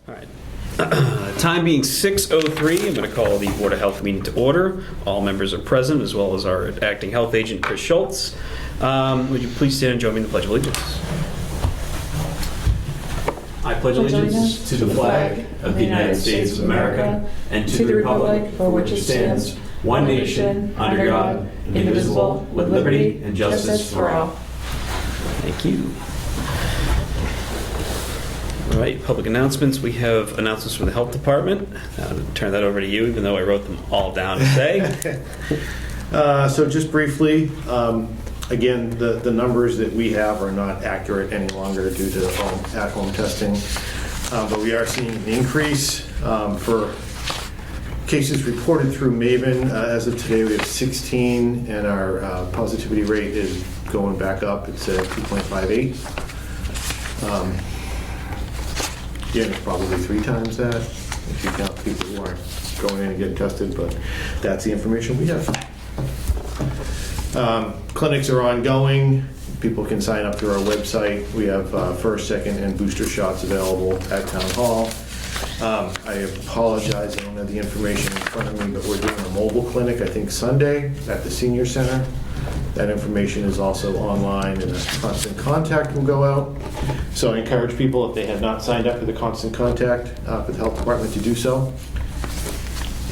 All right. Time being 6:03, I'm going to call the Board of Health meeting to order. All members are present, as well as our acting health agent, Chris Schultz. Would you please stand and join me in the Pledge of Allegiance? I pledge allegiance to the flag of the United States of America and to the republic for which it stands, one nation, under God, indivisible, with liberty and justice for all. Thank you. All right, public announcements. We have announcements from the Health Department. I'll turn that over to you, even though I wrote them all down today. So just briefly, again, the numbers that we have are not accurate any longer due to at-home testing, but we are seeing an increase for cases reported through Maven. As of today, we have 16, and our positivity rate is going back up. It's at 2.58. Yeah, it's probably 3 times that if you count people who aren't going in and getting tested, but that's the information we have. Clinics are ongoing. People can sign up through our website. We have first, second, and booster shots available at Town Hall. I apologize, I don't have the information in front of me, but we're doing a mobile clinic, I think Sunday, at the Senior Center. That information is also online, and a constant contact will go out. So I encourage people, if they have not signed up for the constant contact for the health department, to do so.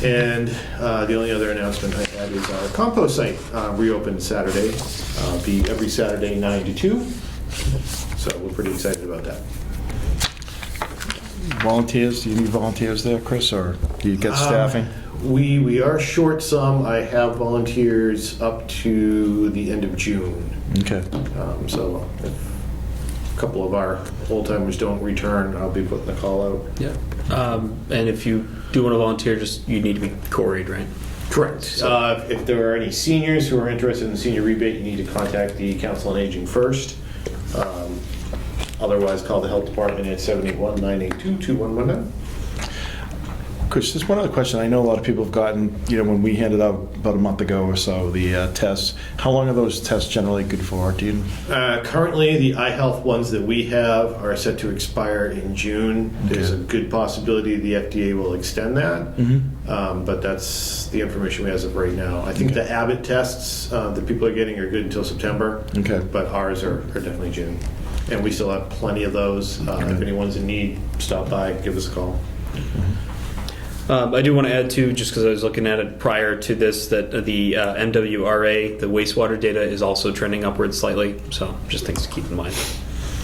And the only other announcement I had is our compost site reopened Saturday. Be every Saturday 9 to 2. So we're pretty excited about that. Volunteers, do you need volunteers there, Chris, or do you get staffing? We are short some. I have volunteers up to the end of June. Okay. So if a couple of our old-timers don't return, I'll be putting the call out. Yeah. And if you do want to volunteer, you need to be queried, right? Correct. If there are any seniors who are interested in the senior rebate, you need to contact the Council on Aging first. Otherwise, call the health department at 781-982-2119. Chris, just one other question. I know a lot of people have gotten, when we handed out about a month ago or so, the tests. How long are those tests generally good for? Do you? Currently, the iHealth ones that we have are set to expire in June. Okay. There's a good possibility the FDA will extend that, but that's the information we have as of right now. I think the Abbott tests that people are getting are good until September, but ours are definitely June. And we still have plenty of those. If anyone's in need, stop by, give us a call. I do want to add, too, just because I was looking at it prior to this, that the MWRA, the wastewater data, is also trending upwards slightly. So just things to keep in mind.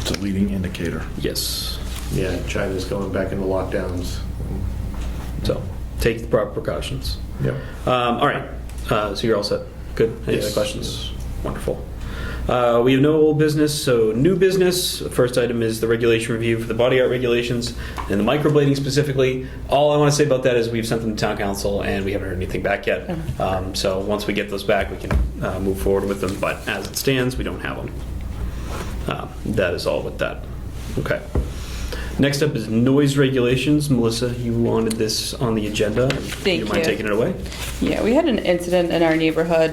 It's a leading indicator. Yes. Yeah, China's going back into lockdowns. So take the proper precautions. Yep. All right. So you're all set. Good. Any other questions? Wonderful. We have no old business, so new business. The first item is the regulation review for the body art regulations and the microblading specifically. All I want to say about that is we've sent them to town council and we haven't heard anything back yet. So once we get those back, we can move forward with them. But as it stands, we don't have them. That is all with that. Okay. Next up is noise regulations. Melissa, you wanted this on the agenda. Thank you. Do you mind taking it away? Yeah, we had an incident in our neighborhood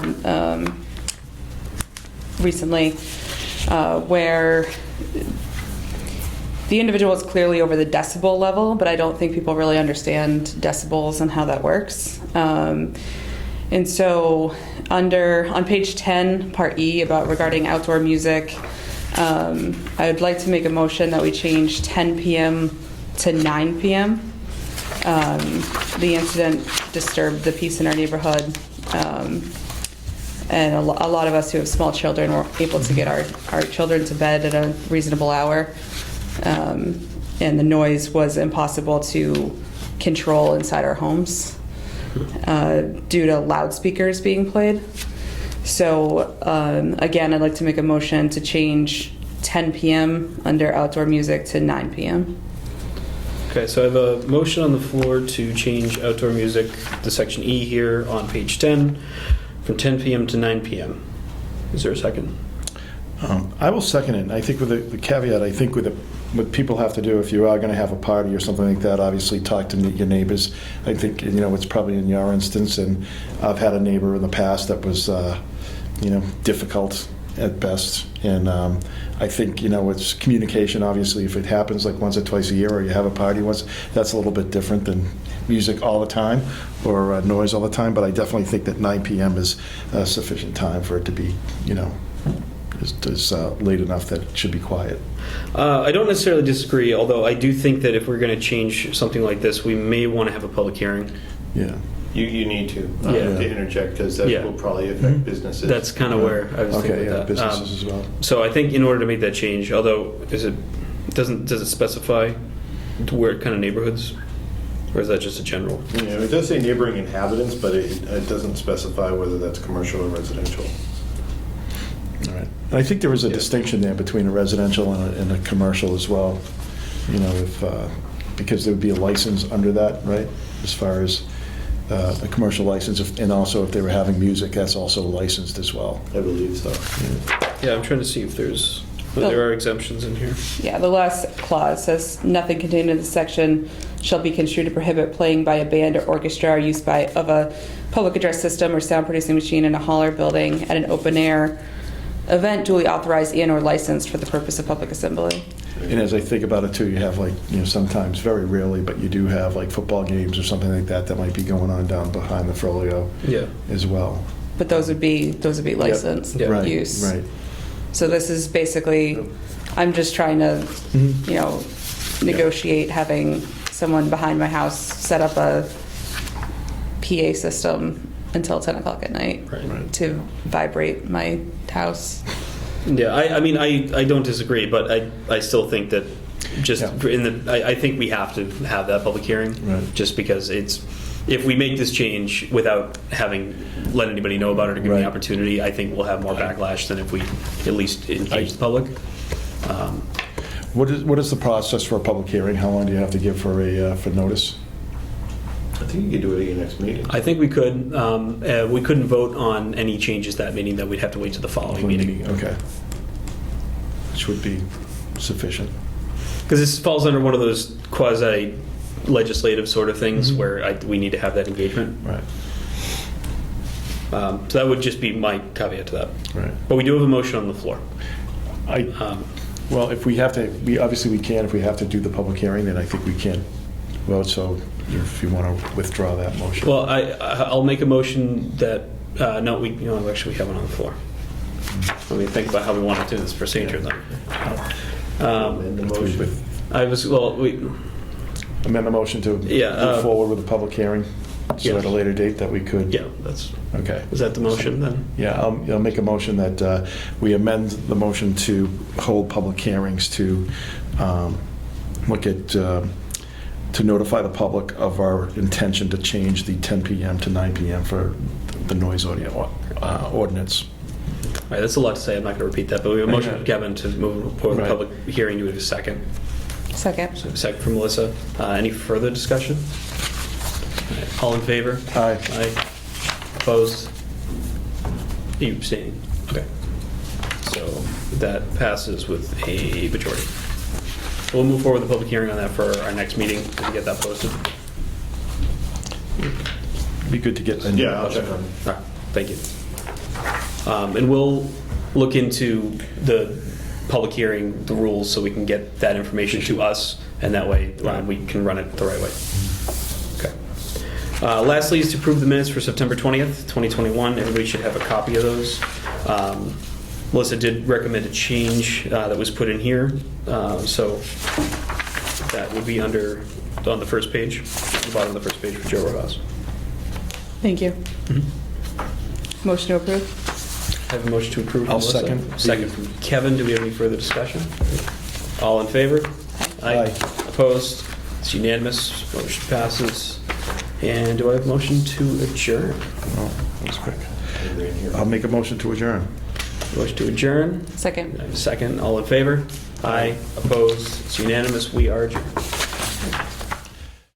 recently where the individual is clearly over the decibel level, but I don't think people really understand decibels and how that works. And so on page 10, part E, regarding outdoor music, I would like to make a motion that we change 10 p.m. to 9 p.m. The incident disturbed the peace in our neighborhood. And a lot of us who have small children were able to get our children to bed at a reasonable hour. And the noise was impossible to control inside our homes due to loudspeakers being played. So again, I'd like to make a motion to change 10 p.m. under outdoor music to 9 p.m. Okay, so I have a motion on the floor to change outdoor music to section E here on page 10. From 10 p.m. to 9 p.m. Is there a second? I will second it. I think with the caveat, I think what people have to do if you are going to have a party or something like that, obviously talk to your neighbors. I think, it's probably in your instance, and I've had a neighbor in the past that was, difficult at best. And I think, it's communication, obviously. If it happens like once or twice a year, or you have a party once, that's a little bit different than music all the time or noise all the time. But I definitely think that 9 p.m. is sufficient time for it to be, is late enough that it should be quiet. I don't necessarily disagree, although I do think that if we're going to change something like this, we may want to have a public hearing. Yeah. You need to Yeah. interject, because that Yeah. will probably affect businesses. That's kind of where I was thinking Okay, with yeah, that. businesses as well. So I think in order to make that change, although does it specify to where kind of neighborhoods, or is that just a general? Yeah, it does say neighboring inhabitants, but it doesn't specify whether that's commercial or residential. All right. And I think there is a Yeah. distinction there between a residential and a commercial as well. If because there would be a license under that, right? As far as a commercial license, and also if they were having music, that's also licensed as well. I believe so. Yeah, I'm trying to see if there are exemptions in here. Yeah, the last clause says, nothing contained in this section shall be construed to prohibit playing by a band or orchestra or use of a public address system or sound producing machine in a hall or building at an open air event duly authorized and or licensed for the purpose of public assembly. And as I think about it too, you have sometimes, very rarely, but you do have like football games or something like that might be going on down behind the Frollo Yeah. as well. But those would be licensed Yeah. Right, use. right. So this is basically, I'm just trying to, negotiate having someone behind my house set up a PA system until 10 o'clock at night Right. to vibrate my house. Yeah, I don't disagree, but I still think that just Yeah. I think we have to have that public hearing, Right. just because if we make this change without having let anybody know about it or give Right. the opportunity, I think we'll have more backlash than if we at least engage the public. What is the process for a public hearing? How long do you have to give for notice? I think you could do it at your next meeting. I think we could. We couldn't vote on any changes that meeting. That we'd have to wait to the following meeting. Okay. Which would be sufficient. Because this falls under one of those quasi-legislative sort of things Mhm. where we need to have that engagement. Right. So that would just be my caveat to that. Right. But we do have a motion on the floor. Well, if we have to, obviously we can. If we have to do the public hearing, then I think we can vote. So if you want to withdraw that motion. Well, I'll make a motion that, no, actually we have one on the floor. Let me think about how we want to do this procedure then. And the motion. Amend the motion to move forward with a public hearing, so Yes. at a later date that we could. Yeah, that's, Okay. is that the motion then? Yeah, I'll make a motion that we amend the motion to hold public hearings to look at, to notify the public of our intention to change the 10 p.m. to 9 p.m. for the noise ordinance. All right, that's a lot to say. I'm not going to repeat that, but we have a motion from Kevin to move forward with Right. public hearing. Do we have a second? Second. So a second from Melissa. Any further discussion? All right, all in favor? Aye. Aye. Opposed? Are you abstaining? Okay. So that passes with a majority. We'll move forward with the public hearing on that for our next meeting to get that posted. Be good to get. Yeah, I'll check on it. All right, thank you. And we'll look into the public hearing, the rules, so we can get that information to us, and that way we can run it the right way. Okay. Lastly is to approve the minutes for September 20th, 2021. Everybody should have a copy of those. Melissa did recommend a change that was put in here, so that would be on the first page, the bottom of the first page for Joe Rojas. Thank you. Motion to approve? I have a motion to approve. I'll Melissa. second. Second from Kevin. Do we have any further discussion? All in favor? Aye. Opposed? It's unanimous. Motion passes. And do I have a motion to adjourn? Oh, that was quick. I'll make a motion to adjourn. Motion to adjourn. Second. I have a second. All in favor? Aye. Opposed? It's unanimous. We are adjourned.